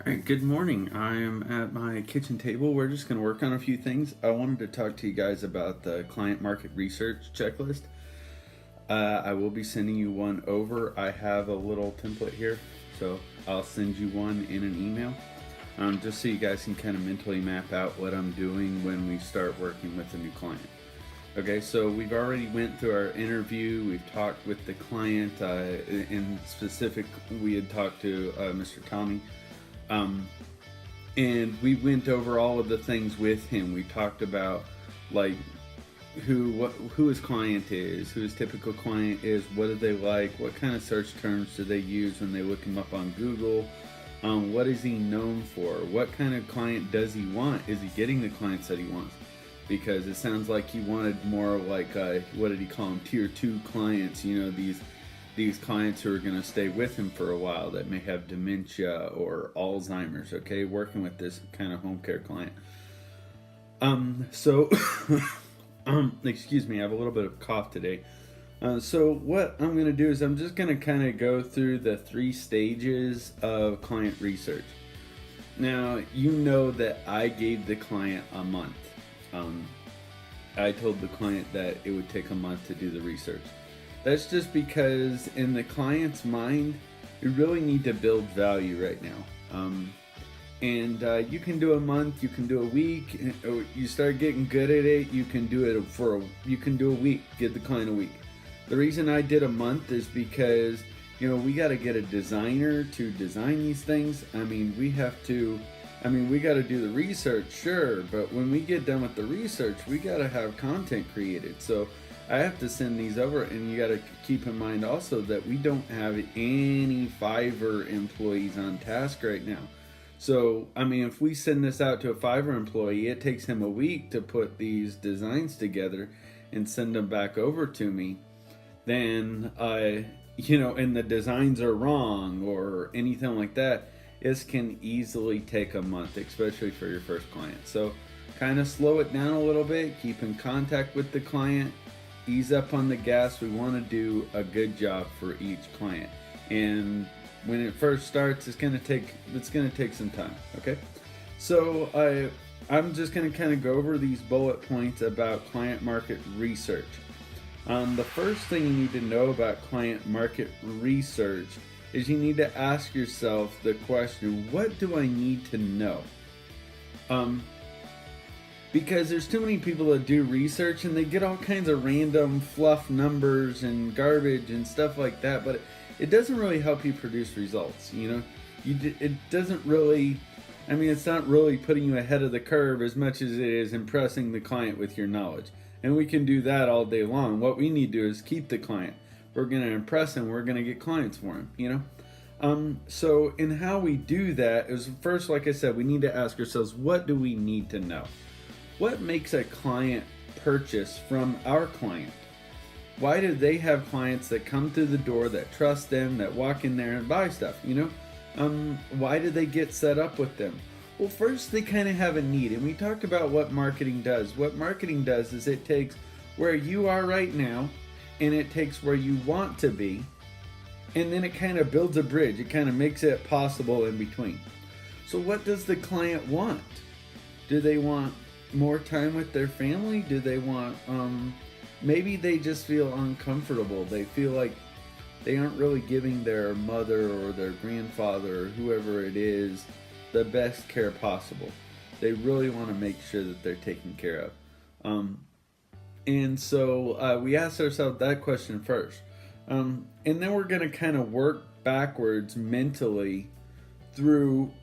All right, good morning. I am at my kitchen table. We're just going to work on a few things. I wanted to talk to you guys about the client market research checklist. I will be sending you one over. I have a little template here, so I'll send you one in an email, just so you guys can kind of mentally map out what I'm doing when we start working with a new client. Okay, so we've already went through our interview. We've talked with the client. In specific, we had talked to Mr. Tommy. And we went over all of the things with him. We talked about like who his client is, who his typical client is, what do they like, what kind of search terms do they use when they look him up on Google, what is he known for, what kind of client does he want, is he getting the clients that he wants? Because it sounds like he wanted more like what did he call them, tier 2 clients, these clients who are going to stay with him for a while that may have dementia or Alzheimer's, okay, working with this kind of home care client. So excuse me, I have a little bit of cough today. So what I'm going to do is I'm just going to kind of go through the 3 stages of client research. Now, you know that I gave the client a month. I told the client that it would take a month to do the research. That's just because in the client's mind, you really need to build value right now. And you can do a month, you can do a week. You start getting good at it, you can do it you can do a week. Give the client a week. The reason I did a month is because we got to get a designer to design these things. We got to do the research, sure, but when we get done with the research, we got to have content created. So I have to send these over, and you got to keep in mind also that we don't have any Fiverr employees on task right now. So, if we send this out to a Fiverr employee, it takes him a week to put these designs together and send them back over to me. Then, and the designs are wrong or anything like that, this can easily take a month, especially for your first client. So, kind of slow it down a little bit, keep in contact with the client, ease up on the gas. We want to do a good job for each client, and when it first starts, it's gonna take some time. Okay, so I'm just gonna kind of go over these bullet points about client market research. The first thing you need to know about client market research is you need to ask yourself the question, what do I need to know? Because there's too many people that do research and they get all kinds of random fluff numbers and garbage and stuff like that, but it doesn't really help you produce results. It doesn't really, it's not really putting you ahead of the curve as much as it is impressing the client with your knowledge. And we can do that all day long. What we need to do is keep the client. We're going to impress him. We're going to get clients for him, So in how we do that is, first, like I said, we need to ask ourselves, what do we need to know? What makes a client purchase from our client? Why do they have clients that come through the door, that trust them, that walk in there and buy stuff? Why do they get set up with them? Well, first, they kind of have a need. And we talked about what marketing does. What marketing does is it takes where you are right now and it takes where you want to be. And then it kind of builds a bridge. It kind of makes it possible in between. So what does the client want? Do they want more time with their family? Do they want, maybe they just feel uncomfortable. They feel like they aren't really giving their mother or their grandfather or whoever it is the best care possible. They really want to make sure that they're taken care of. And so we asked ourselves that question first. And then we're going to kind of work backwards mentally through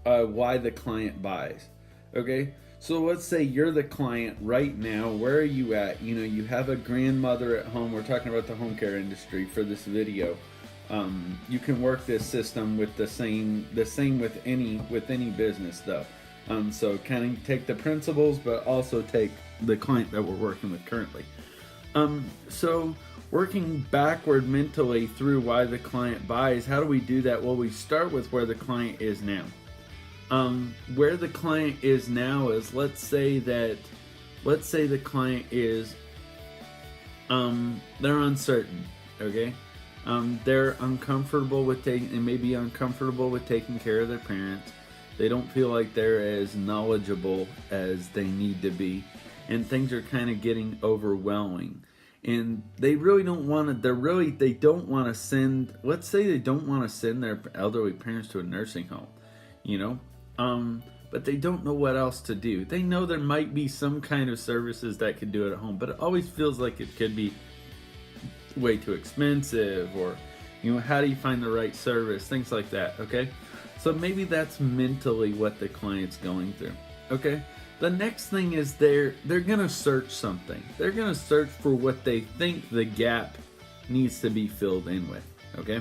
why the client buys. Okay? So let's say you're the client right now. Where are you at? You have a grandmother at home. We're talking about the home care industry for this video. You can work this system with the same with any business though. So kind of take the principles, but also take the client that we're working with currently. So working backward mentally through why the client buys. How do we do that? Well, we start with where the client is now. Where the client is now is, let's say the client is they're uncertain, okay? They're uncomfortable with and may be uncomfortable with taking care of their parents. They don't feel like they're as knowledgeable as they need to be, and things are kind of getting overwhelming. And they really don't want to. They don't want to send. Let's say they don't want to send their elderly parents to a nursing home, you know. But they don't know what else to do. They know there might be some kind of services that could do it at home, but it always feels like it could be way too expensive, or how do you find the right service, things like that. Okay, so maybe that's mentally what the client's going through. Okay, the next thing is they're gonna search something. They're gonna search for what they think the gap needs to be filled in with. Okay,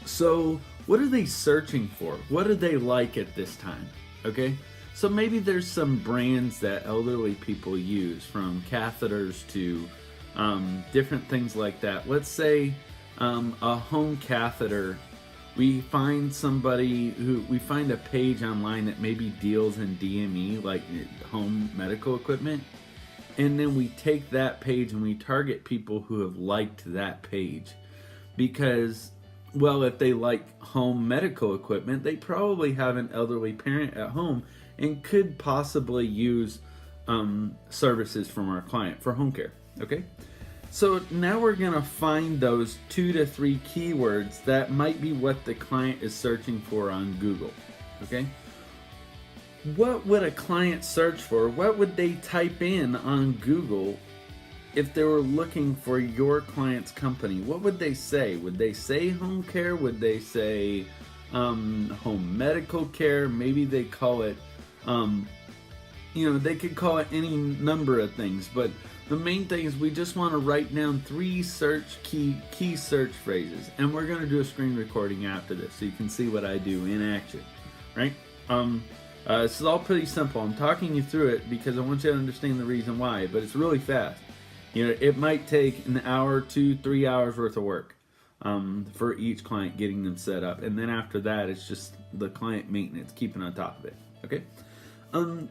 so what are they searching for? What do they like at this time? Okay, so maybe there's some brands that elderly people use, from catheters to different things like that. Let's say a home catheter. We find a page online that maybe deals in DME, like home medical equipment, and then we take that page and we target people who have liked that page, because, well, if they like home medical equipment, they probably have an elderly parent at home and could possibly use services from our client for home care. Okay, so now we're gonna find those 2 to 3 keywords that might be what the client is searching for on Google. Okay, what would a client search for? What would they type in on Google if they were looking for your client's company? What would they say? Would they say home care? Would they say home medical care? Maybe they call it, they could call it any number of things, but the main thing is we just want to write down 3 key search phrases, and we're going to do a screen recording after this so you can see what I do in action, right? This is all pretty simple. I'm talking you through it because I want you to understand the reason why, but it's really fast. It might take an hour, 2-3 hours worth of work for each client, getting them set up, and then after that it's just the client maintenance, keeping on top of it. Okay,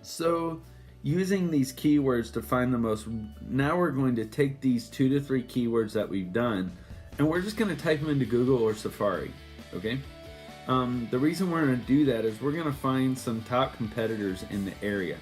so using these keywords to find the most, now we're going to take these 2 to 3 keywords that we've done, and we're just going to type them into Google or Safari. Okay, the reason we're going to do that is we're going to find some top competitors in the area.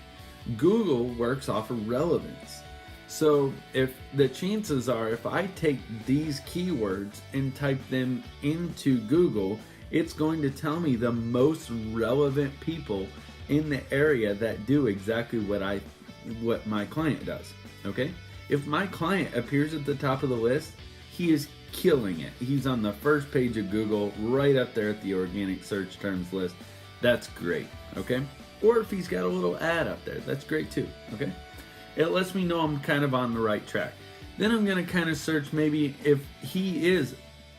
Google works off of relevance. So if the chances are, if I take these keywords and type them into Google, it's going to tell me the most relevant people in the area that do exactly what my client does. Okay? If my client appears at the top of the list, he is killing it. He's on the first page of Google, right up there at the organic search terms list. That's great. Okay? Or if he's got a little ad up there, that's great too. Okay? It lets me know I'm kind of on the right track. Then I'm going to kind of search, maybe if he is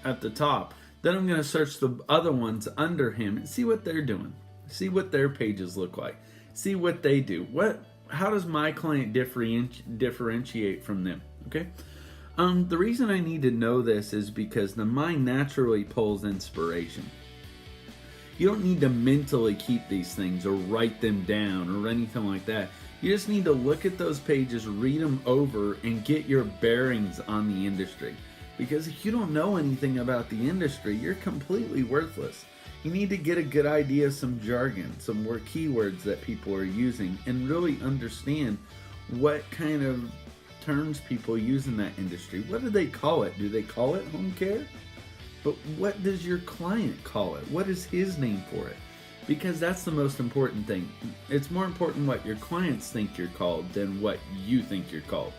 at the top, then I'm going to search the other ones under him and see what they're doing. See what their pages look like. See what they do. How does my client differentiate from them? Okay? The reason I need to know this is because the mind naturally pulls inspiration. You don't need to mentally keep these things or write them down or anything like that. You just need to look at those pages, read them over, and get your bearings on the industry. Because if you don't know anything about the industry, you're completely worthless. You need to get a good idea of some jargon, some more keywords that people are using, and really understand what kind of terms people use in that industry. What do they call it? Do they call it home care? But what does your client call it? What is his name for it? Because that's the most important thing. It's more important what your clients think you're called than what you think you're called.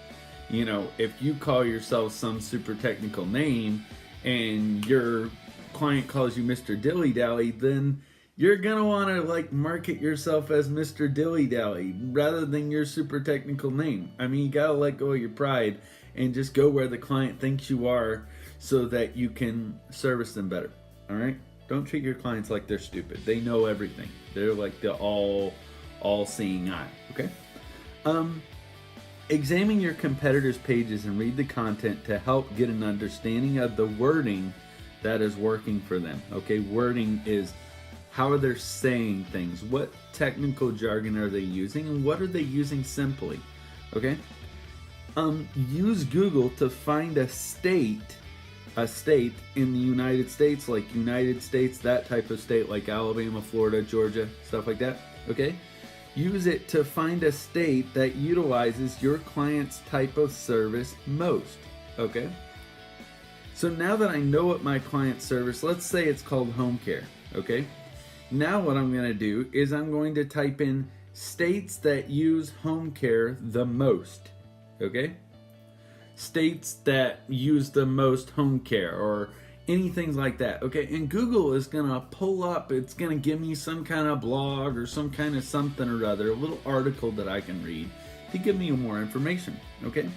If you call yourself some super technical name and your client calls you Mr. Dilly Dally, then you're going to want to market yourself as Mr. Dilly Dally rather than your super technical name. I mean, you got to let go of your pride and just go where the client thinks you are so that you can service them better. All right? Don't treat your clients like they're stupid. They know everything. They're like the all-seeing eye. Okay? Examine your competitors' pages and read the content to help get an understanding of the wording that is working for them. Okay? Wording is how are they saying things? What technical jargon are they using? And what are they using simply? Okay? Use Google to find a state a state in the United States, like United States, that type of state, like Alabama, Florida, Georgia, stuff like that, okay? Use it to find a state that utilizes your client's type of service most, okay? So now that I know what my client's service, let's say it's called home care, okay? Now what I'm gonna do is I'm going to type in states that use home care the most, okay? States that use the most home care or anything like that, okay? And Google is gonna pull up, it's gonna give me some kind of blog or some kind of something or other, a little article that I can read to give me more information, okay?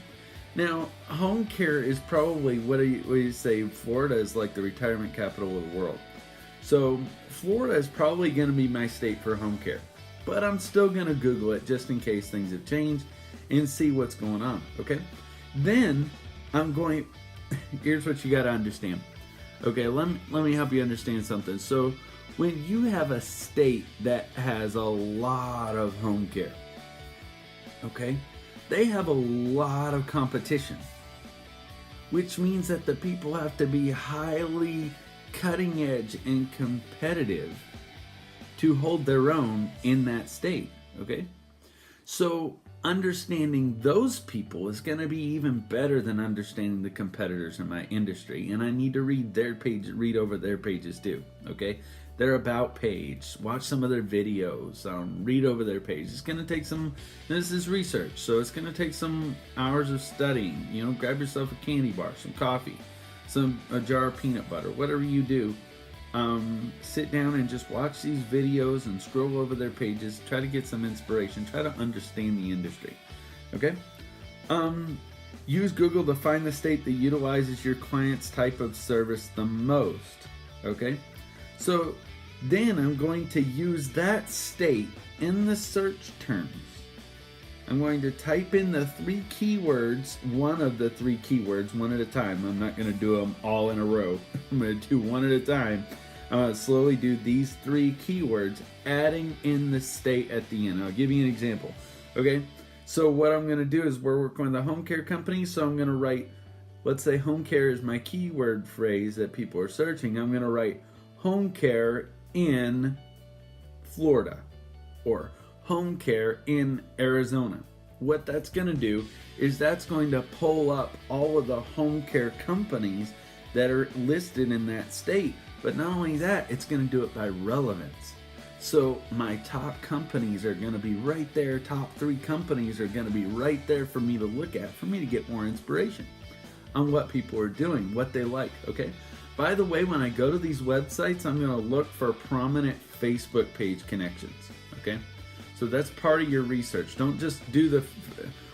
Now, home care is probably, what do you say, Florida is like the retirement capital of the world. So Florida is probably gonna be my state for home care, but I'm still gonna Google it just in case things have changed and see what's going on, okay? Then I'm going, here's what you got to understand. Okay, let me help you understand something. So when you have a state that has a lot of home care, okay, they have a lot of competition, which means that the people have to be highly cutting edge and competitive to hold their own in that state, okay? So understanding those people is going to be even better than understanding the competitors in my industry, and I need to read their page, read over their pages too, okay? Their about page, watch some of their videos, read over their page. It's going to take some, this is research, so it's going to take some hours of studying. You know, grab yourself a candy bar, some coffee, a jar of peanut butter, whatever you do. Sit down and just watch these videos and scroll over their pages, try to get some inspiration, try to understand the industry, okay? Use Google to find the state that utilizes your client's type of service the most, okay? So then I'm going to use that state in the search terms. I'm going to type in the 3 keywords, one of the 3 keywords, one at a time. I'm not going to do them all in a row. I'm going to do one at a time. I'm going to slowly do these 3 keywords, adding in the state at the end. I'll give you an example. Okay, so what I'm going to do is we're working with a home care company, so I'm going to write, let's say home care is my keyword phrase that people are searching. I'm going to write home care in Florida or home care in Arizona. What that's going to do is that's going to pull up all of the home care companies that are listed in that state. But not only that, it's going to do it by relevance. So my top companies are going to be right there. Top 3 companies are going to be right there for me to look at, for me to get more inspiration on what people are doing, what they like, okay? By the way, when I go to these websites, I'm going to look for prominent Facebook page connections, okay? So that's part of your research. Don't just do the,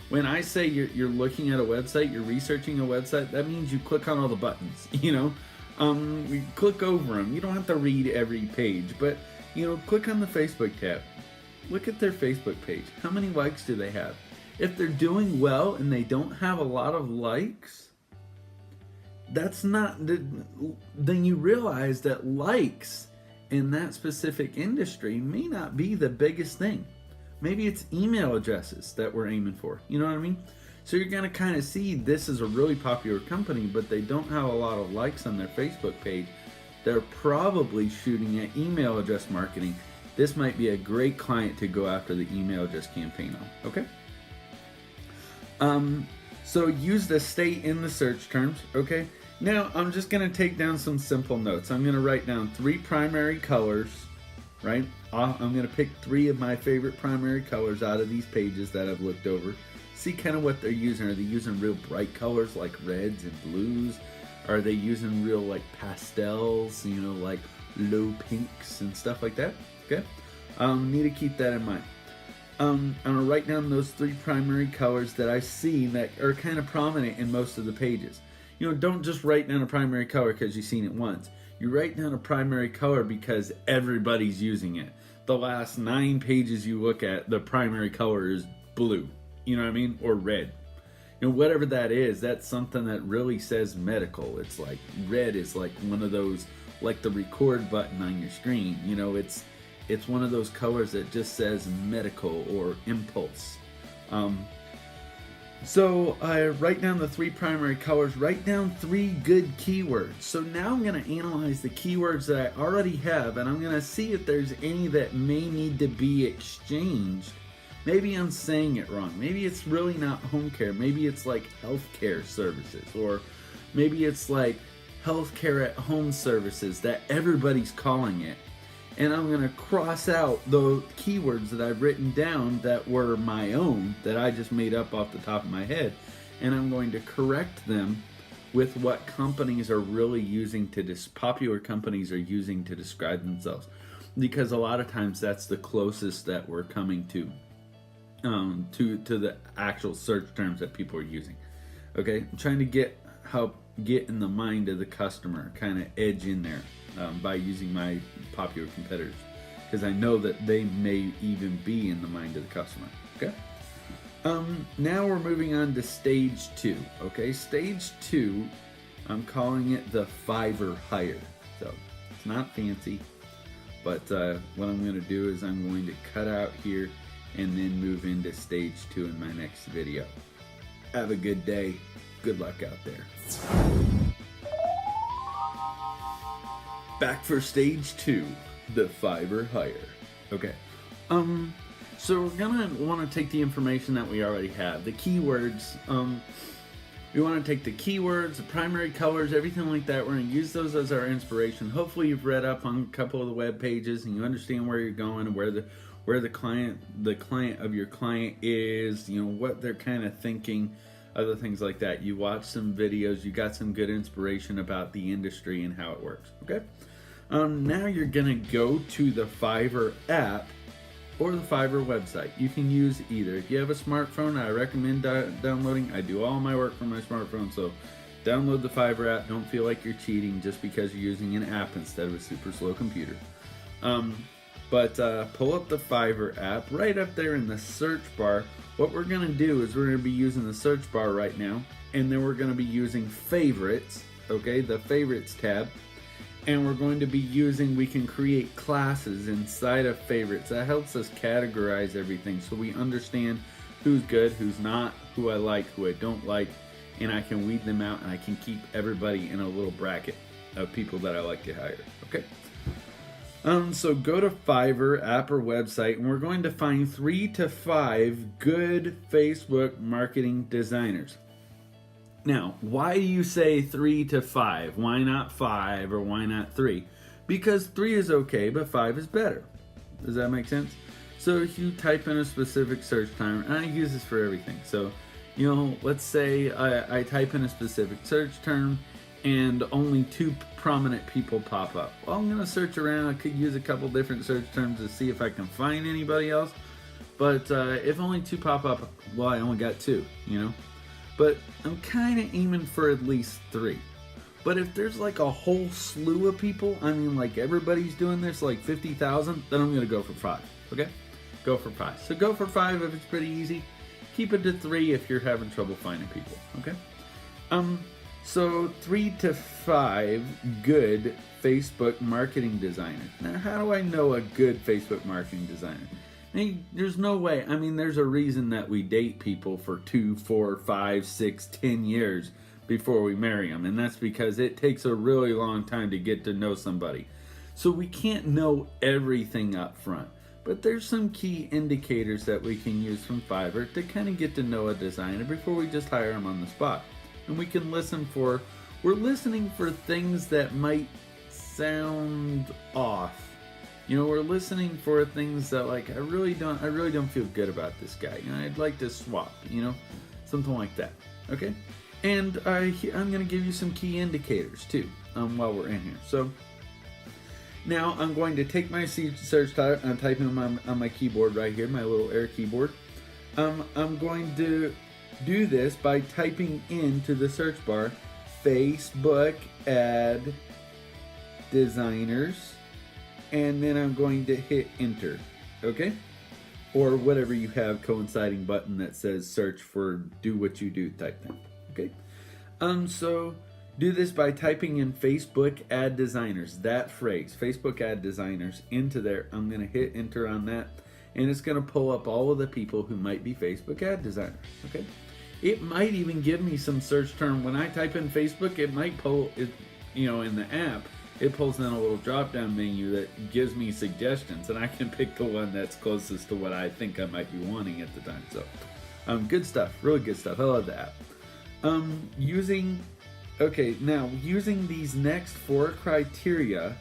when I say you're looking at a website, you're researching a website, that means you click on all the buttons, you know? You click over them. You don't have to read every page, but, you know, click on the Facebook tab. Look at their Facebook page. How many likes do they have? If they're doing well and they don't have a lot of likes, that's not, then you realize that likes in that specific industry may not be the biggest thing. Maybe it's email addresses that we're aiming for. You know what I mean? So you're going to kind of see this is a really popular company, but they don't have a lot of likes on their Facebook page. They're probably shooting at email address marketing. This might be a great client to go after the email address campaign on, okay? So use the state in the search terms, okay? Now I'm just going to take down some simple notes. I'm going to write down 3 primary colors, right? I'm going to pick 3 of my favorite primary colors out of these pages that I've looked over. See kind of what they're using. Are they using real bright colors like reds and blues? Are they using real like pastels, you know, like low pinks and stuff like that? Okay, need to keep that in mind. I'm gonna write down those 3 primary colors that I see that are kind of prominent in most of the pages. You know, don't just write down a primary color because you've seen it once. You write down a primary color because everybody's using it. The last 9 pages you look at, the primary color is blue. You know what I mean? Or red. You know, whatever that is, that's something that really says medical. It's like red is like one of those, like the record button on your screen. You know, it's one of those colors that just says medical or impulse. So write down the 3 primary colors, write down 3 good keywords. So now I'm going to analyze the keywords that I already have, and I'm going to see if there's any that may need to be exchanged. Maybe I'm saying it wrong. Maybe it's really not home care. Maybe it's like healthcare services, or maybe it's like healthcare at home services that everybody's calling it. And I'm going to cross out the keywords that I've written down that were my own, that I just made up off the top of my head, and I'm going to correct them with what companies are really using to popular companies are using to describe themselves, because a lot of times that's the closest that we're coming to the actual search terms that people are using. Okay, I'm trying to help get in the mind of the customer, kind of edge in there. By using my popular competitors, because I know that they may even be in the mind of the customer. Okay. Now we're moving on to stage 2. Okay, stage 2, I'm calling it the Fiverr hire. So it's not fancy, but what I'm going to do is I'm going to cut out here and then move into stage 2 in my next video. Have a good day. Good luck out there. Back for stage 2, the Fiverr hire. Okay. So we're gonna want to take the information that we already have, the keywords. We want to take the keywords, the primary colors, everything like that. We're gonna use those as our inspiration. Hopefully, you've read up on a couple of the web pages and you understand where you're going and where the client of your client is. You know what they're kind of thinking. Other things like that. You watch some videos, you got some good inspiration about the industry and how it works. Okay. Now you're gonna go to the Fiverr app or the Fiverr website. You can use either. If you have a smartphone, I recommend downloading. I do all my work from my smartphone, so download the Fiverr app. Don't feel like you're cheating just because you're using an app instead of a super slow computer. But pull up the Fiverr app. Right up there in the search bar, what we're gonna do is we're gonna be using the search bar right now, and then we're gonna be using favorites, okay, the favorites tab. And we're going to be we can create classes inside of favorites. That helps us categorize everything so we understand who's good, who's not, who I like, who I don't like, and I can weed them out and I can keep everybody in a little bracket of people that I like to hire, okay? So go to Fiverr app or website, and we're going to find 3 to 5 good Facebook marketing designers. Now, why do you say 3 to 5? Why not 5 or why not 3? Because 3 is okay, but 5 is better. Does that make sense? So if you type in a specific search term, and I use this for everything. So, you know, let's say I type in a specific search term and only 2 prominent people pop up. Well, I'm going to search around. I could use a couple different search terms to see if I can find anybody else. But if only 2 pop up, well, I only got 2, you know? But I'm kind of aiming for at least 3. But if there's like a whole slew of people, I mean like everybody's doing this, like 50,000, then I'm going to go for 5, okay? Go for 5. So go for 5 if it's pretty easy. Keep it to 3 if you're having trouble finding people, okay? So 3 to 5 good Facebook marketing designers. Now, how do I know a good Facebook marketing designer? Hey, there's no way. I mean, there's a reason that we date people for 2, 4, 5, 6, 10 years before we marry them. And that's because it takes a really long time to get to know somebody. So we can't know everything up front. But there's some key indicators that we can use from Fiverr to kind of get to know a designer before we just hire them on the spot. And we can we're listening for things that might sound off. You know, we're listening for things that like I really don't feel good about this guy. You know, I'd like to swap, you know, something like that. Okay? And I'm going to give you some key indicators too while we're in here. So now I'm going to take my search type. I'm typing on my keyboard right here, my little Air keyboard. I'm going to do this by typing into the search bar Facebook ad designers. And then I'm going to hit enter, okay? Or whatever you have coinciding button that says search for do what you do type thing, okay? So do this by typing in Facebook ad designers, that phrase, Facebook ad designers, into there. I'm gonna hit enter on that, and it's gonna pull up all of the people who might be Facebook ad designers, okay? It might even give me some search term. When I type in Facebook, it might pull it, in the app. It pulls in a little drop down menu that gives me suggestions, and I can pick the one that's closest to what I think I might be wanting at the time. So, good stuff, really good stuff. I love the app. Using these next 4 criteria,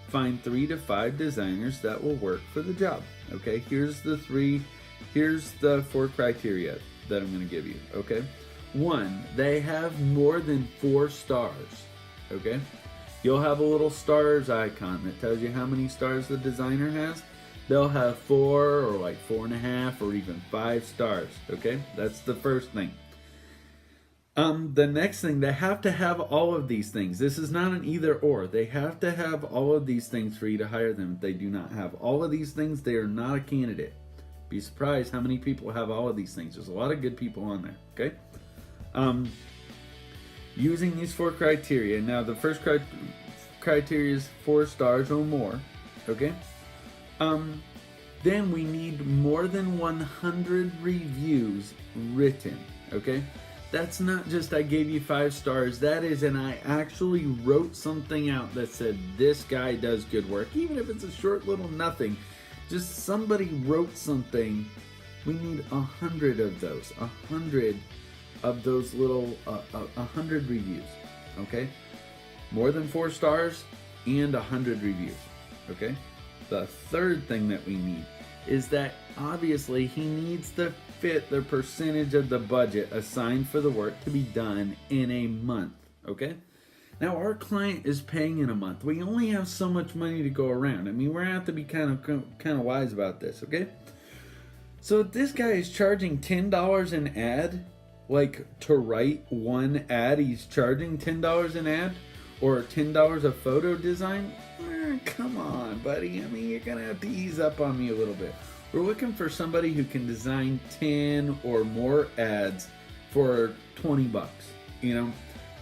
find 3 to 5 designers that will work for the job. Okay, here's the 4 criteria that I'm going to give you. Okay, 1, they have more than 4 stars. Okay, you'll have a little stars icon that tells you how many stars the designer has. They'll have 4 or like 4.5 or even 5 stars. Okay, that's the first thing. The next thing, they have to have all of these things. This is not an either or. They have to have all of these things for you to hire them. If they do not have all of these things, they are not a candidate. Be surprised how many people have all of these things. There's a lot of good people on there. Okay. Using these 4 criteria. Now, the first criteria is 4 stars or more. Okay. Then we need more than 100 reviews written. Okay. That's not just I gave you 5 stars. That is, and I actually wrote something out that said this guy does good work. Even if it's a short little nothing, just somebody wrote something. We need 100 of those. 100 of those little 100 reviews. Okay, more than 4 stars and 100 reviews. Okay. The third thing that we need is that obviously he needs to fit the percentage of the budget assigned for the work to be done in a month. Okay. Now our client is paying in a month. We only have so much money to go around. I mean, we're gonna have to be kind of wise about this. Okay. So this guy is charging $10 an ad, like to write one ad. He's charging $10 an ad, or $10 a photo design. Come on, buddy. I mean, you're gonna have to ease up on me a little bit. We're looking for somebody who can design 10 or more ads for $20.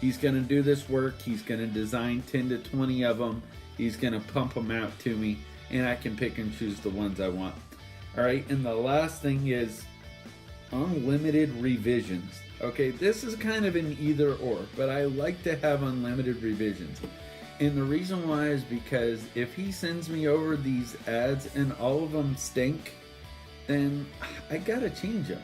He's going to do this work. He's going to design 10 to 20 of them. He's going to pump them out to me, and I can pick and choose the ones I want. All right, and the last thing is unlimited revisions. Okay, this is kind of an either or, but I like to have unlimited revisions. And the reason why is because if he sends me over these ads and all of them stink, then I gotta change them.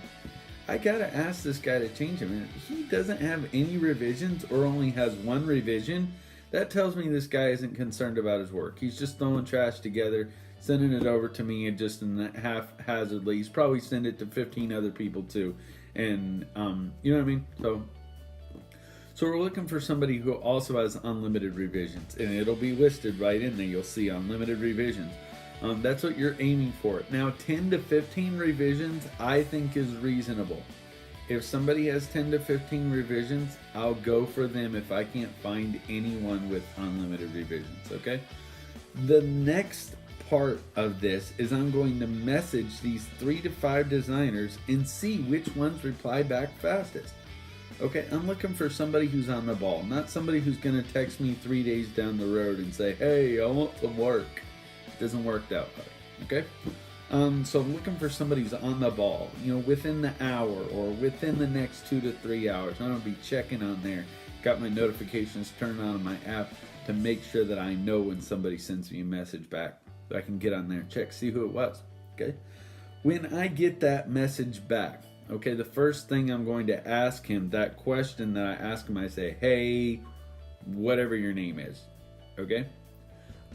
I gotta ask this guy to change them. And if he doesn't have any revisions or only has 1 revision, that tells me this guy isn't concerned about his work. He's just throwing trash together, sending it over to me, and just in that haphazardly. He's probably sent it to 15 other people too. And you know what I mean? So we're looking for somebody who also has unlimited revisions, and it'll be listed right in there. You'll see unlimited revisions. That's what you're aiming for. Now, 10 to 15 revisions, I think is reasonable. If somebody has 10 to 15 revisions, I'll go for them if I can't find anyone with unlimited revisions, okay? The next part of this is I'm going to message these 3 to 5 designers and see which ones reply back fastest. Okay, I'm looking for somebody who's on the ball, not somebody who's going to text me 3 days down the road and say, hey, I want some work. It doesn't work that way, okay? So I'm looking for somebody who's on the ball, within the hour or within the next 2 to 3 hours. I'm going to be checking on there. Got my notifications turned on my app to make sure that I know when somebody sends me a message back. So I can get on there and check, see who it was, okay? When I get that message back, okay, the first thing I'm going to ask him, that question that I ask him, I say, hey, whatever your name is, okay?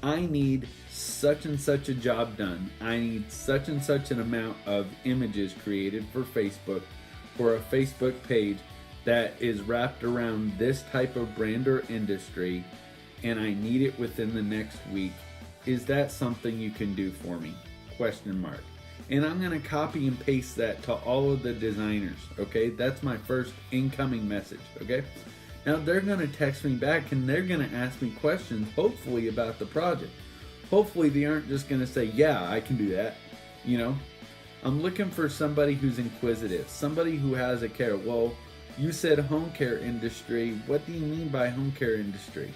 I need such and such a job done. I need such and such an amount of images created for Facebook, for a Facebook page that is wrapped around this type of brand or industry, and I need it within the next week. Is that something you can do for me? Question mark. And I'm going to copy and paste that to all of the designers, okay? That's my first incoming message, okay? Now they're going to text me back and they're going to ask me questions, hopefully about the project. Hopefully they aren't just going to say, yeah, I can do that, I'm looking for somebody who's inquisitive, somebody who has a care. Well, you said home care industry. What do you mean by home care industry?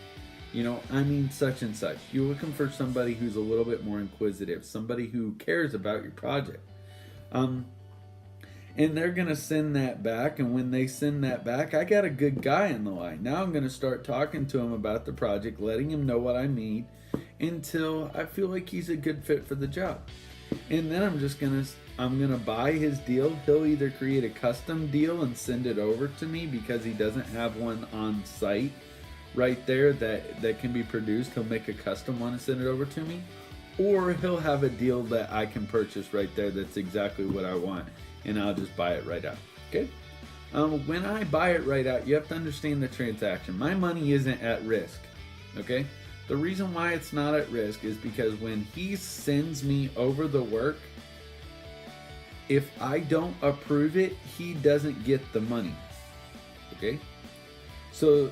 I mean such and such. You're looking for somebody who's a little bit more inquisitive, somebody who cares about your project. And and they're gonna send that back. And when they send that back, I got a good guy in the line. Now I'm gonna start talking to him about the project, letting him know what I need, until I feel like he's a good fit for the job. And then I'm gonna buy his deal. He'll either create a custom deal and send it over to me because he doesn't have one on site right there that can be produced. He'll make a custom one and send it over to me, or he'll have a deal that I can purchase right there that's exactly what I want, and I'll just buy it right out. Okay. When I buy it right out, you have to understand the transaction. My money isn't at risk. Okay. The reason why it's not at risk is because when he sends me over the work, if I don't approve it, he doesn't get the money. Okay? So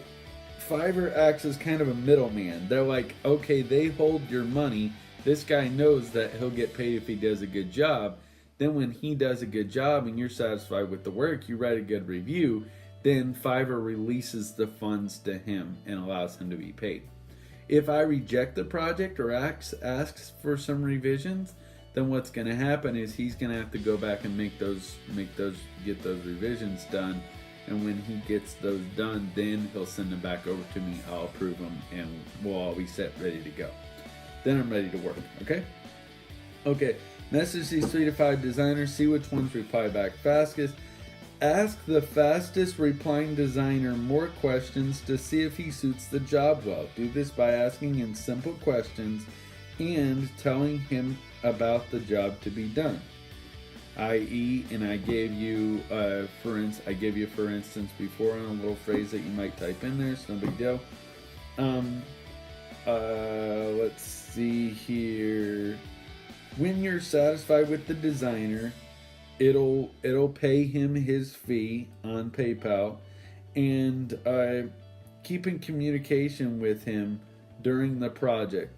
Fiverr acts as kind of a middleman. They're like, okay, they hold your money. This guy knows that he'll get paid if he does a good job. Then when he does a good job and you're satisfied with the work, you write a good review, then Fiverr releases the funds to him and allows him to be paid. If I reject the project or asks for some revisions, then what's going to happen is he's going to have to go back and get those revisions done. And when he gets those done, then he'll send them back over to me. I'll approve them, and we'll all be set, ready to go. Then I'm ready to work. Okay. Message these 3 to 5 designers. See which ones reply back fastest. Ask the fastest replying designer more questions to see if he suits the job well. Do this by asking him simple questions and telling him about the job to be done. I.e., and I gave you for instance before on a little phrase that you might type in there. It's no big deal. Let's see here. When you're satisfied with the designer, it'll pay him his fee on PayPal, and keep in communication with him during the project.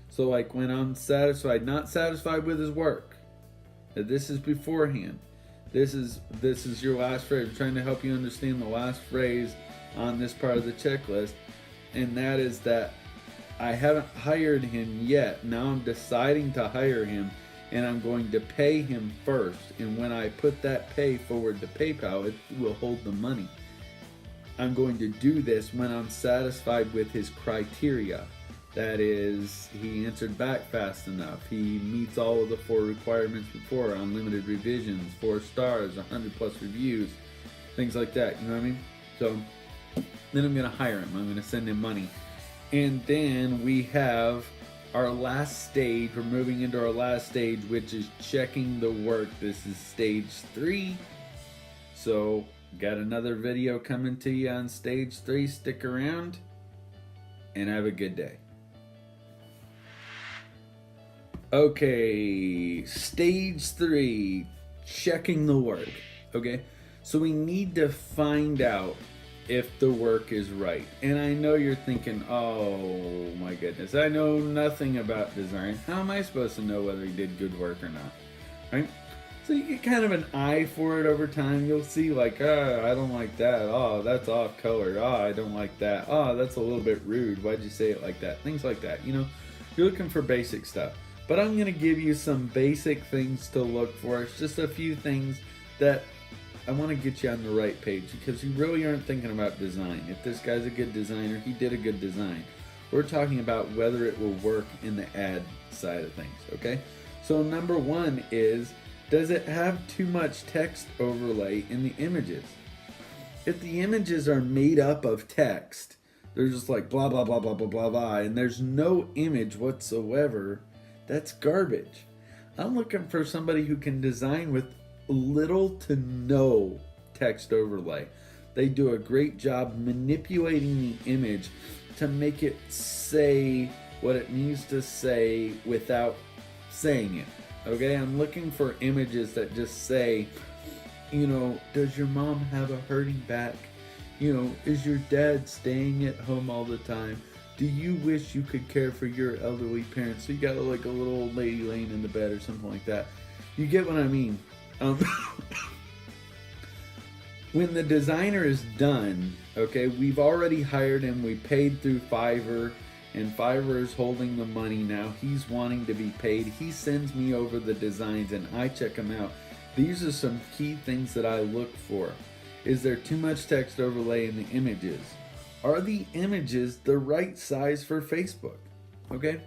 So like when I'm not satisfied with his work, this is beforehand. This is your last phrase. I'm trying to help you understand the last phrase on this part of the checklist, and that is that I haven't hired him yet. Now I'm deciding to hire him, and I'm going to pay him first. And when I put that pay forward to PayPal, it will hold the money. I'm going to do this when I'm satisfied with his criteria. That is, he answered back fast enough. He meets all of the 4 requirements before: unlimited revisions, 4 stars, 100 plus reviews, things like that. You know what I mean? So then I'm going to hire him. I'm going to send him money. And then we have our last stage. We're moving into our last stage, which is checking the work. This is stage 3. So got another video coming to you on stage 3. Stick around and have a good day. Okay, stage 3, checking the work. Okay, so we need to find out if the work is right. And I know you're thinking, oh my goodness, I know nothing about design. How am I supposed to know whether he did good work or not? Right? So you get kind of an eye for it over time. You'll see like, oh, I don't like that. Oh, that's off color. Oh, I don't like that. Oh, that's a little bit rude. Why'd you say it like that? Things like that. You know, you're looking for basic stuff. But I'm going to give you some basic things to look for. It's just a few things that I want to get you on the right page, because you really aren't thinking about design. If this guy's a good designer, he did a good design. We're talking about whether it will work in the ad side of things, okay? So number 1 is, does it have too much text overlay in the images? If the images are made up of text, they're just like blah, blah, blah, blah, blah, blah, blah, and there's no image whatsoever, that's garbage. I'm looking for somebody who can design with little to no text overlay. They do a great job manipulating the image to make it say what it needs to say without saying it. Okay, I'm looking for images that just say, you know, does your mom have a hurting back? You know, is your dad staying at home all the time? Do you wish you could care for your elderly parents? So you got like a little old lady laying in the bed or something like that. You get what I mean? When the designer is done, okay, we've already hired him. We paid through Fiverr, and Fiverr is holding the money now. He's wanting to be paid. He sends me over the designs, and I check them out. these are some key things that I look for. Is there too much text overlay in the images? Are the images the right size for Facebook? Okay?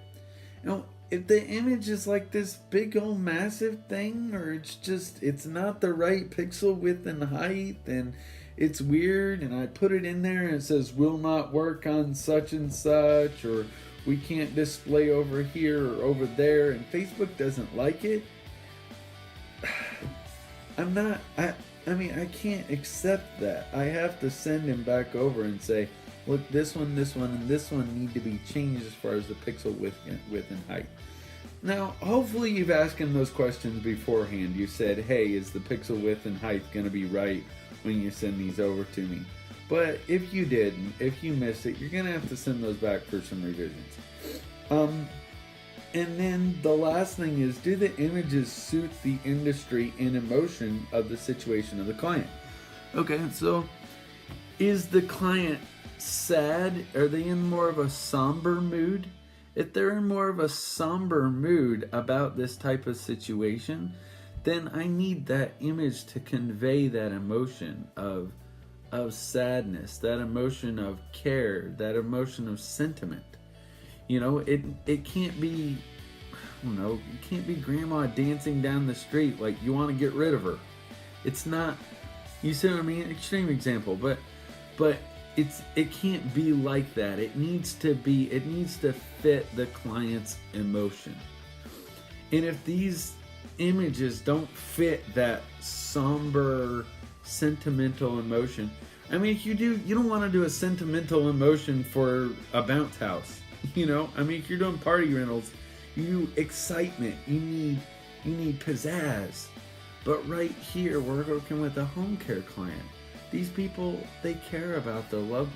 Now, if the image is like this big old massive thing, or it's not the right pixel width and height, and it's weird, and I put it in there and it says will not work on such and such, or we can't display over here or over there, and Facebook doesn't like it, I can't accept that. I have to send him back over and say, look, this one, and this one need to be changed as far as the pixel width and height. Now, hopefully you've asked him those questions beforehand. You said, hey, is the pixel width and height going to be right when you send these over to me? But if you didn't, if you missed it, you're going to have to send those back for some revisions. And then the last thing is, do the images suit the industry and emotion of the situation of the client? Okay, so is the client sad? Are they in more of a somber mood? If they're in more of a somber mood about this type of situation, then I need that image to convey that emotion of sadness, that emotion of care, that emotion of sentiment. You know, it can't be, I don't know, it can't be grandma dancing down the street like you want to get rid of her. It's not, you see what I mean? Extreme example, but it can't be like that. It needs to fit the client's emotion. And if these images don't fit that somber, sentimental emotion, I mean, if you don't want to do a sentimental emotion for a bounce house. You know, I mean, if you're doing party rentals, excitement, you need pizzazz. But right here, we're working with a home care client. These people, they care about their loved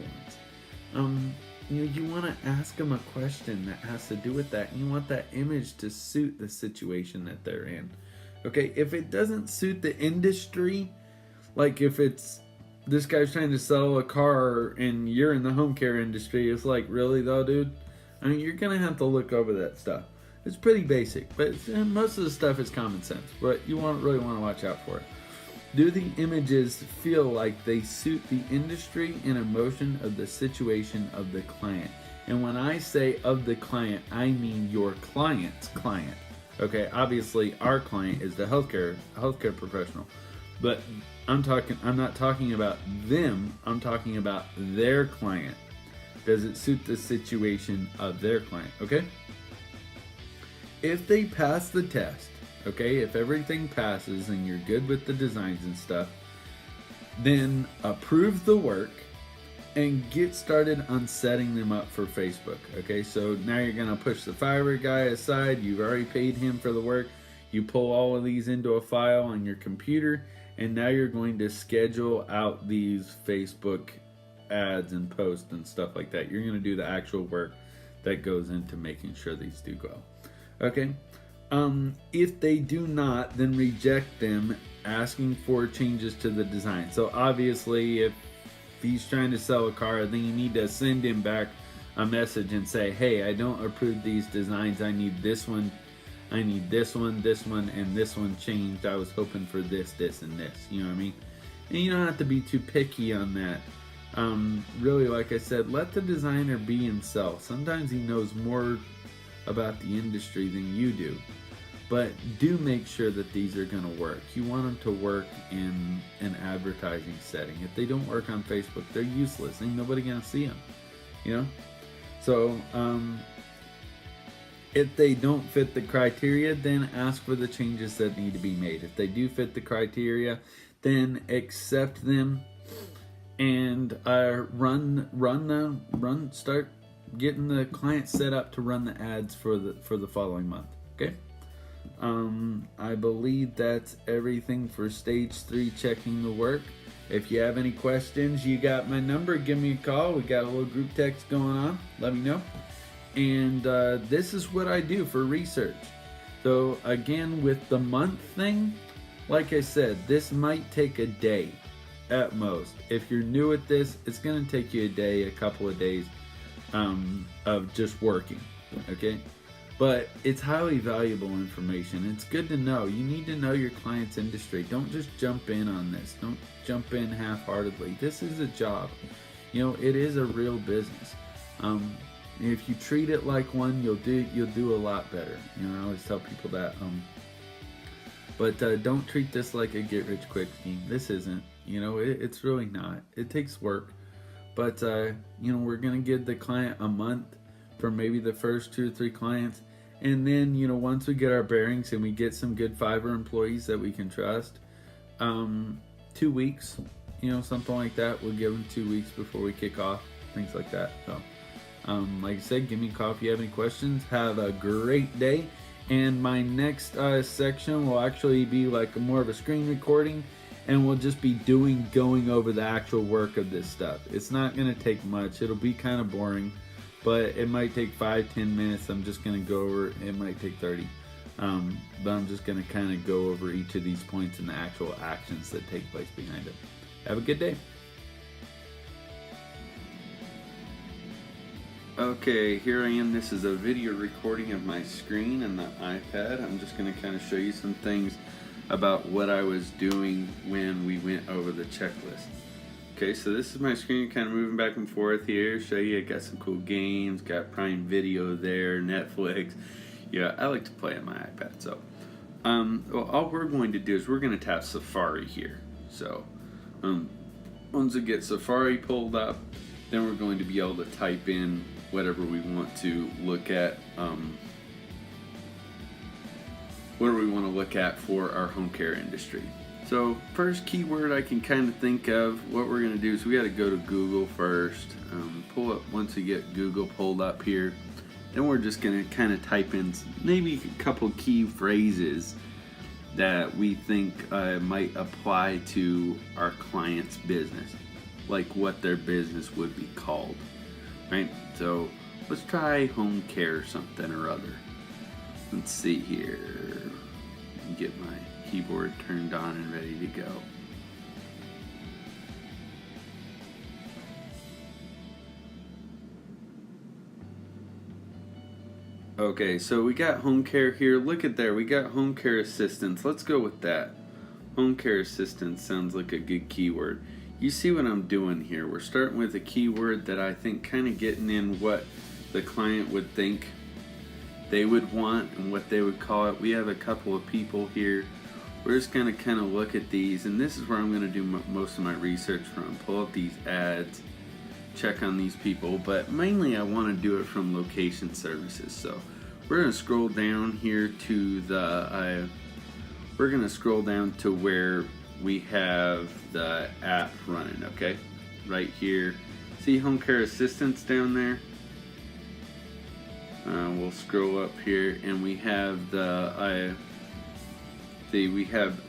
ones. You want to ask them a question that has to do with that. And you want that image to suit the situation that they're in. Okay, if it doesn't suit the industry, like if it's this guy's trying to sell a car and you're in the home care industry, it's like, really though, dude? I mean, you're going to have to look over that stuff. It's pretty basic, but most of the stuff is common sense, but you really want to watch out for it. Do the images feel like they suit the industry and emotion of the situation of the client? And when I say of the client, I mean your client's client. Okay, obviously our client is the healthcare professional, but I'm not talking about them, I'm talking about their client. Does it suit the situation of their client? Okay? If they pass the test, okay, if everything passes and you're good with the designs and stuff, then approve the work and get started on setting them up for Facebook. Okay, so now you're going to push the Fiverr guy aside. You've already paid him for the work. You pull all of these into a file on your computer, and now you're going to schedule out these Facebook ads and posts and stuff like that. You're going to do the actual work that goes into making sure these do go. Okay? If they do not, then reject them, asking for changes to the design. So obviously, if he's trying to sell a car, then you need to send him back a message and say, hey, I don't approve these designs. I need this one, and this one changed. I was hoping for this, and this. You know what I mean? And you don't have to be too picky on that. Really, like I said, let the designer be himself. Sometimes he knows more about the industry than you do. But do make sure that these are going to work. You want them to work in an advertising setting. If they don't work on Facebook, they're useless. Ain't nobody going to see them. You know? So, if they don't fit the criteria, then ask for the changes that need to be made. If they do fit the criteria, then accept them and start getting the client set up to run the ads for the following month. Okay? I believe that's everything for stage 3 checking the work. If you have any questions, you got my number. Give me a call. We got a little group text going on. Let me know. And this is what I do for research. So again, with the month thing, like I said, this might take a day at most. If you're new at this, it's going to take you a day, a couple of days of just working. Okay? But it's highly valuable information. It's good to know. You need to know your client's industry. Don't just jump in on this. Don't jump in half-heartedly. This is a job. It is a real business. If you treat it like one, you'll do a lot better. I always tell people that. But don't treat this like a get-rich-quick scheme. This isn't. It's really not. It takes work. But we're gonna give the client a month for maybe the first 2 or 3 clients, and then once we get our bearings and we get some good Fiverr employees that we can trust, 2 weeks, something like that. We'll give them 2 weeks before we kick off, things like that. So like I said, give me a call if you have any questions. Have a great day. And my next section will actually be like more of a screen recording, and we'll just be going over the actual work of this stuff. It's not going to take much. It'll be kind of boring, but it might take 5-10 minutes. I'm just going to go over it. It might take 30, but I'm just going to kind of go over each of these points and the actual actions that take place behind it. Have a good day. Okay, here I am. This is a video recording of my screen and the iPad. I'm just going to kind of show you some things about what I was doing when we went over the checklist. Okay, so this is my screen, kind of moving back and forth here. Show you, I got some cool games, got Prime Video there, Netflix. Yeah, I like to play on my iPad. So, well, all we're going to do is we're going to tap Safari here. So, once we get Safari pulled up, then we're going to be able to type in whatever we want to look at, for our home care industry. So first keyword I can kind of think of, what we're going to do is we got to go to Google first, pull up, once we get Google pulled up here, then we're just going to kind of type in maybe a couple key phrases that we think might apply to our client's business, like what their business would be called, right? So let's try home care something or other. Let's see here. Get my keyboard turned on and ready to go. Okay, so we got home care here. Look at there, we got home care assistance. Let's go with that. Home care assistance sounds like a good keyword. You see what I'm doing here. We're starting with a keyword that I think kind of getting in what the client would think they would want and what they would call it. We have a couple of people here. We're just going to kind of look at these, and this is where I'm going to do most of my research from. Pull up these ads, check on these people, but mainly I want to do it from location services. So we're going to scroll down here to the we're going to scroll down to where we have the app running. Okay, right here, see home care assistance down there. We'll scroll up here and we have we have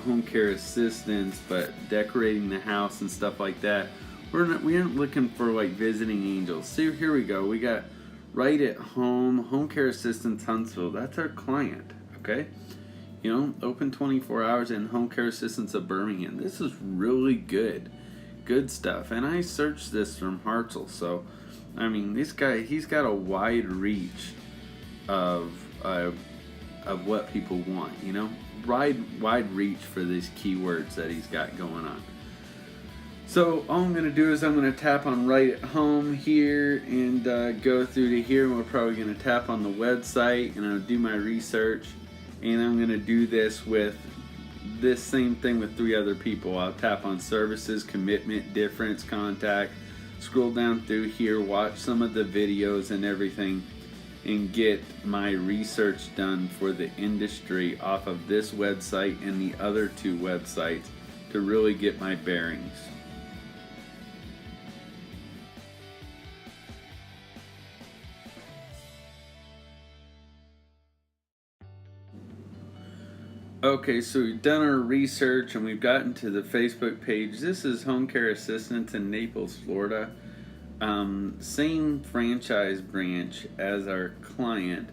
home care assistance, but decorating the house and stuff like that. We aren't looking for like visiting angels. See, here we go. We got right at home care assistance Huntsville. That's our client. Okay, open 24 hours and home care assistance of Birmingham. This is really good stuff. And I searched this from Hartzell, so I mean, this guy, he's got a wide reach of what people want, wide reach for these keywords that he's got going on. So all I'm going to do is I'm going to tap on right at home here and go through to here, and we're probably going to tap on the website, and I'll do my research, and I'm going to do this with this same thing with 3 other people. I'll tap on services, commitment, difference, contact, scroll down through here, watch some of the videos and everything, and get my research done for the industry off of this website and the other 2 websites to really get my bearings. Okay, so we've done our research and we've gotten to the Facebook page. This is Home Care Assistance in Naples, Florida. Same franchise branch as our client,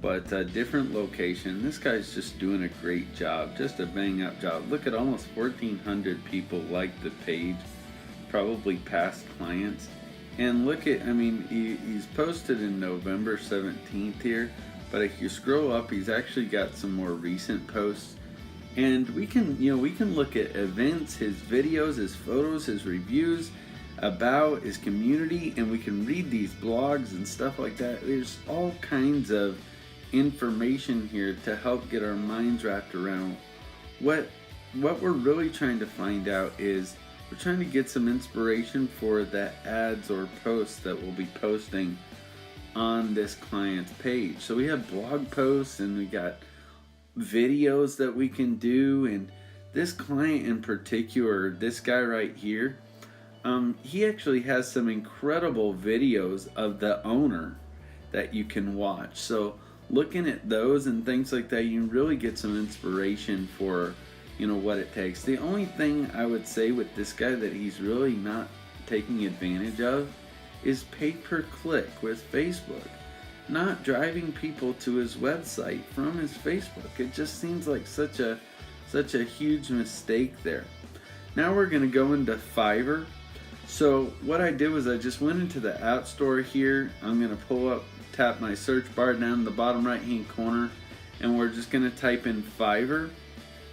but a different location. This guy's just doing a great job, just a bang up job. Look at almost 1,400 people like the page, probably past clients. And look at, I mean, he's posted in November 17th here, but if you scroll up, he's actually got some more recent posts. And we can, we can look at events, his videos, his photos, his reviews, about his community, and we can read these blogs and stuff like that. There's all kinds of information here to help get our minds wrapped around what we're really trying to find out is we're trying to get some inspiration for the ads or posts that we'll be posting on this client's page. So we have blog posts and we got videos that we can do, and this client in particular, this guy right here, he actually has some incredible videos of the owner that you can watch. So looking at those and things like that, you can really get some inspiration for, what it takes. The only thing I would say with this guy that he's really not taking advantage of is pay-per-click with Facebook. Not driving people to his website from his Facebook. It just seems like such a huge mistake there. Now we're going to go into Fiverr. So what I did was I just went into the App Store here. I'm going to tap my search bar down in the bottom right hand corner, and we're just going to type in Fiverr.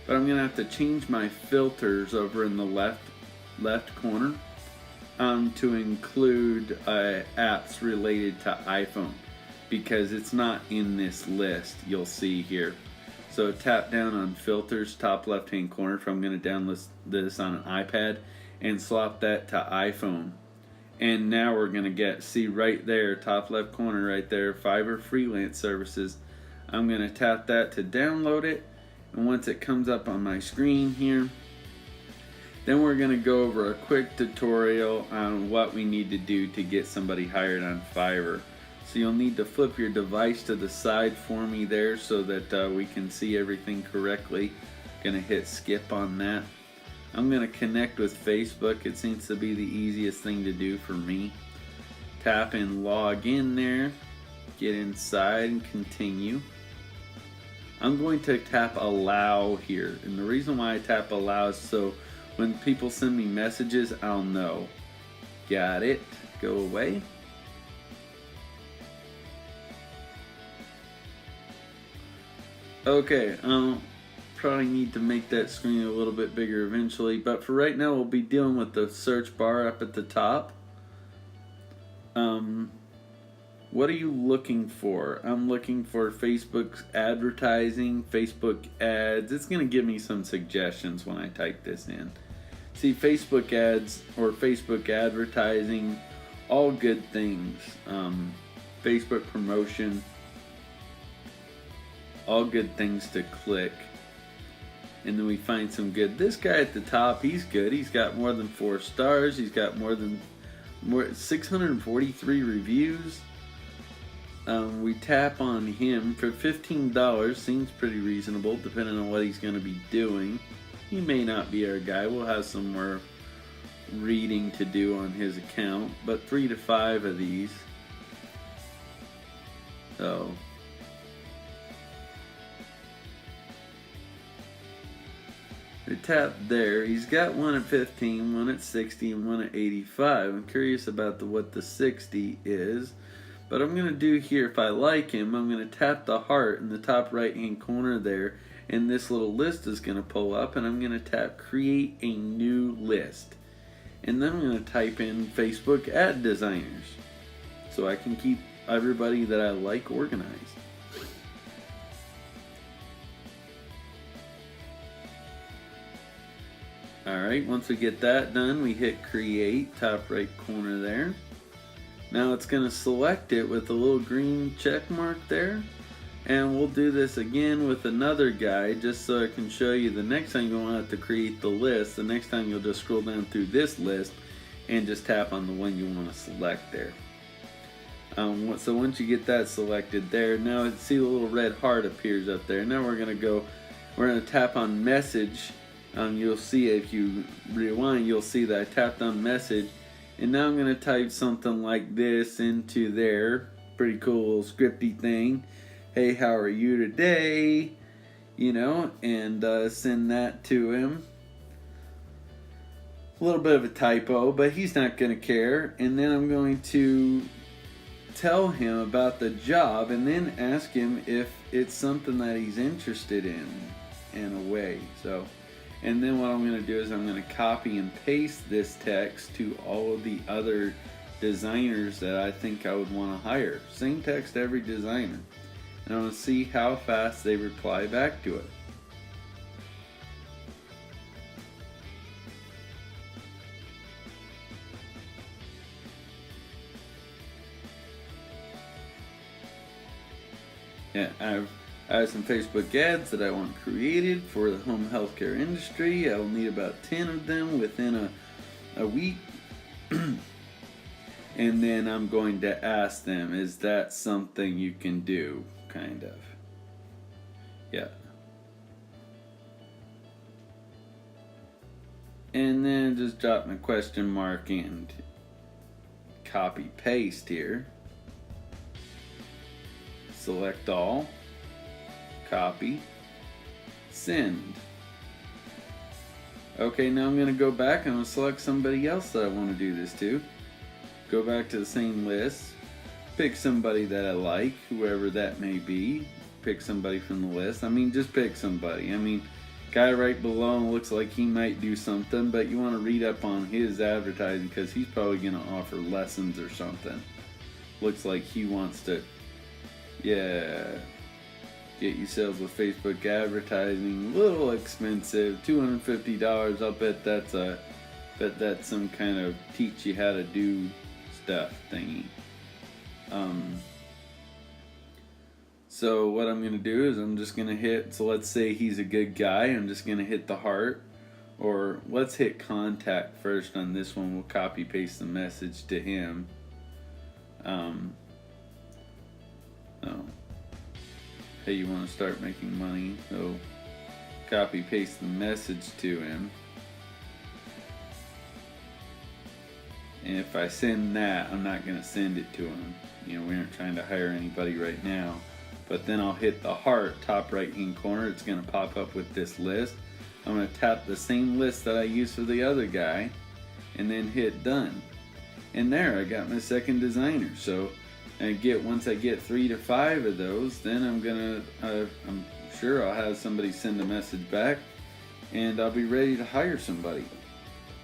But I'm going to have to change my filters over in the left corner to include apps related to iPhone, because it's not in this list you'll see here. So tap down on filters, top left hand corner, if I'm going to download this on an iPad, and swap that to iPhone. And now we're going to see right there, top left corner right there, Fiverr freelance services. I'm going to tap that to download it, and once it comes up on my screen here, then we're going to go over a quick tutorial on what we need to do to get somebody hired on Fiverr. So you'll need to flip your device to the side for me there so that we can see everything correctly. Gonna hit skip on that. I'm gonna connect with Facebook. It seems to be the easiest thing to do for me. Tap and log in there. Get inside and continue. I'm going to tap allow here. And the reason why I tap allow is so when people send me messages, I'll know. Got it. Go away. Okay, probably need to make that screen a little bit bigger eventually, but for right now we'll be dealing with the search bar up at the top. What are you looking for? I'm looking for Facebook advertising, Facebook ads. It's going to give me some suggestions when I type this in. See, Facebook ads or Facebook advertising, all good things. Facebook promotion, all good things to click. And then we find some good. This guy at the top, he's good. He's got more than 4 stars. He's got more 643 reviews. We tap on him for $15. Seems pretty reasonable depending on what he's going to be doing. He may not be our guy. We'll have some more reading to do on his account. But 3 to 5 of these. So we tap there. He's got one at 15, one at 60, and one at 85. I'm curious about what the 60 is. But I'm going to do here, if I like him, I'm going to tap the heart in the top right hand corner there. And this little list is going to pull up. And I'm going to tap create a new list. And then I'm going to type in Facebook ad designers. So I can keep everybody that I like organized. Alright, once we get that done, we hit create, top right corner there. Now it's going to select it with a little green check mark there. And we'll do this again with another guy just so I can show you the next time you won't have to create the list. The next time you'll just scroll down through this list and just tap on the one you want to select there. So once you get that selected there, now see the little red heart appears up there. Now we're going to tap on message. You'll see if you rewind, you'll see that I tapped on message. And now I'm going to type something like this into there. Pretty cool scripty thing. Hey, how are you today? And send that to him. a little bit of a typo, but he's not going to care. And then I'm going to tell him about the job and then ask him if it's something that he's interested in a way. So, and then what I'm going to do is I'm going to copy and paste this text to all of the other designers that I think I would want to hire. Same text to every designer. And I want to see how fast they reply back to it. Yeah, I have some Facebook ads that I want created for the home healthcare industry. I will need about 10 of them within a week. And then I'm going to ask them, is that something you can do? Kind of. Yeah. And then just drop my question mark and copy paste here. Select all, copy, send. Okay, now I'm going to go back and I'm going to select somebody else that I want to do this to. Go back to the same list, pick somebody that I like, whoever that may be. Pick somebody from the list. I mean, just pick somebody. I mean, guy right below looks like he might do something, but you want to read up on his advertising because he's probably going to offer lessons or something. Looks like he wants to, yeah, get you sales with Facebook advertising. A little expensive, $250. I'll bet that's some kind of teach you how to do stuff thingy. So what I'm going to do is I'm just going to hit, so let's say he's a good guy, I'm just going to hit the heart, or let's hit contact first on this one. We'll copy paste the message to him. Hey, you want to start making money? So copy paste the message to him. And if I send that, I'm not going to send it to him. You know, we aren't trying to hire anybody right now. But then I'll hit the heart, top right hand corner. It's going to pop up with this list. I'm going to tap the same list that I used for the other guy and then hit done. And there, I got my second designer. So once I get 3 to 5 of those, then I'm sure I'll have somebody send a message back and I'll be ready to hire somebody.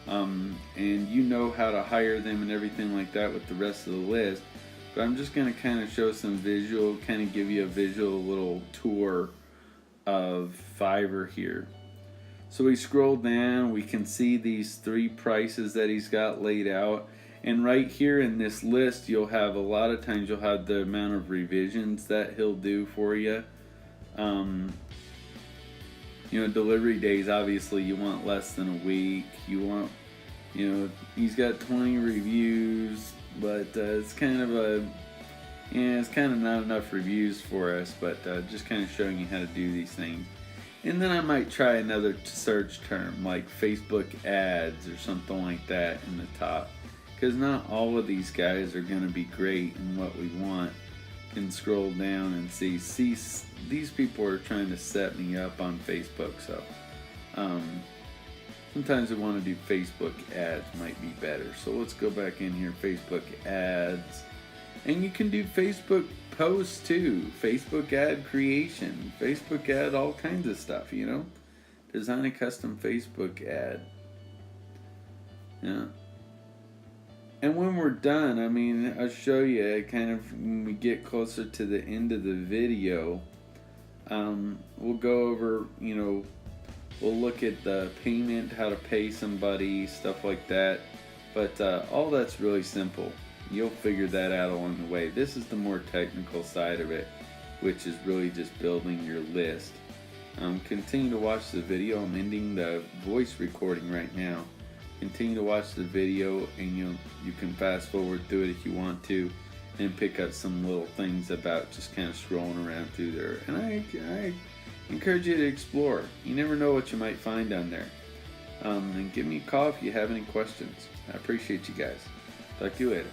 And you know how to hire them and everything like that with the rest of the list. But I'm just going to kind of show some visual, kind of give you a visual little tour of Fiverr here. So we scroll down, we can see these 3 prices that he's got laid out. And right here in this list, you'll have, a lot of times you'll have the amount of revisions that he'll do for you. You know, delivery days, obviously you want less than a week. You want, you know, he's got 20 reviews, but it's kind of it's kind of not enough reviews for us, but just kind of showing you how to do these things. And then I might try another search term like Facebook ads or something like that in the top, because not all of these guys are going to be great in what we want. You can scroll down and see these people are trying to set me up on Facebook, so sometimes we want to do Facebook ads might be better. So let's go back in here, Facebook ads. And you can do Facebook posts too, Facebook ad creation, Facebook ad, all kinds of stuff, you know. Design a custom Facebook ad. Yeah. And when we're done, I mean, I'll show you kind of when we get closer to the end of the video, we'll go over, you know, we'll look at the payment, how to pay somebody, stuff like that. But all that's really simple. You'll figure that out along the way. This is the more technical side of it, which is really just building your list. Continue to watch the video. I'm ending the voice recording right now. Continue to watch the video, and you can fast forward through it if you want to, and pick up some little things about just kind of scrolling around through there. And I encourage you to explore. You never know what you might find down there. And give me a call if you have any questions. I appreciate you guys. Talk to you later.